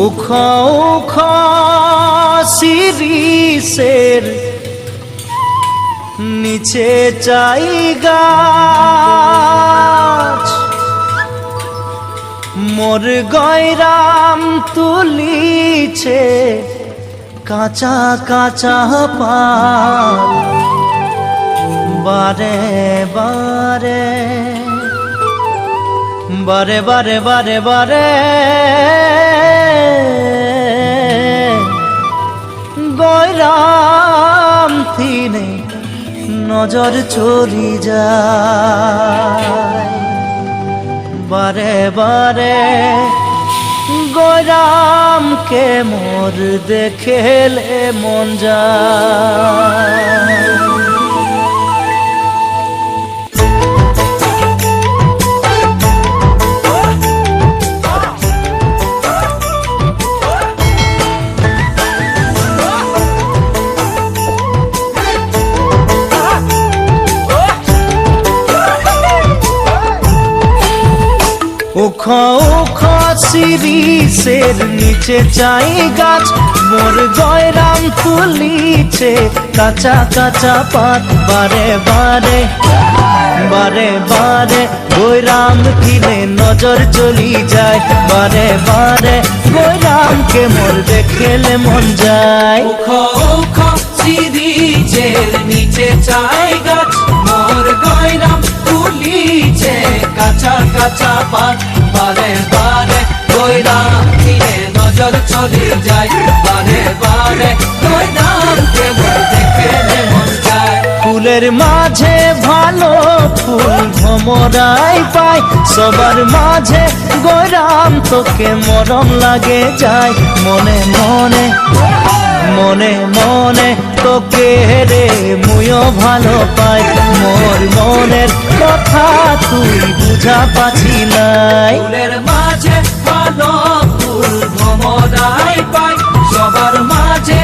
উখা উখা শিরিষের নিচে চাই গাছ, মোর গয়রাম তুলিছে কাঁচা কাঁচা পাত। বারে বারে বারে বারে বারে বারে গয়রাম থিনে নজর চলি যায়। বারে বারে গয়রামকে মোর দেখেলে মন যায়। উখা উখা শিরিষের নিচে চাই গাছ, মোর গয়রাম তুলিছে কাঁচা কাঁচা পাত। বারে বারে বারে বারে গয়রাম থিনে নজর চলি যায়। বারে বারে গয়রামকে মোর দেখেলে মন যায়। উখা উখা শিরিষের নিচে চাই গাছ, মোর গয়রাম তুলিছে কাঁচা কাঁচা পাত। বারে বারে গয়রাম থিনে নজর চলে যায়। বারে বারে গয়রামকে মোর দেখেলে মন যায়। ফুলের মাঝে ভালো ফুল ভমরাই পায়, সবার মাঝে গয়রাম তোকে মরম লাগে যায়। মনে মনে মনে মনে তোকে রে মুইও ভালো পাই, মোর মনের কথা তুই বুঝা পাছি নাই। ফুলের মাঝে ভালো ফুল ভমরাই পায়, সবার মাঝে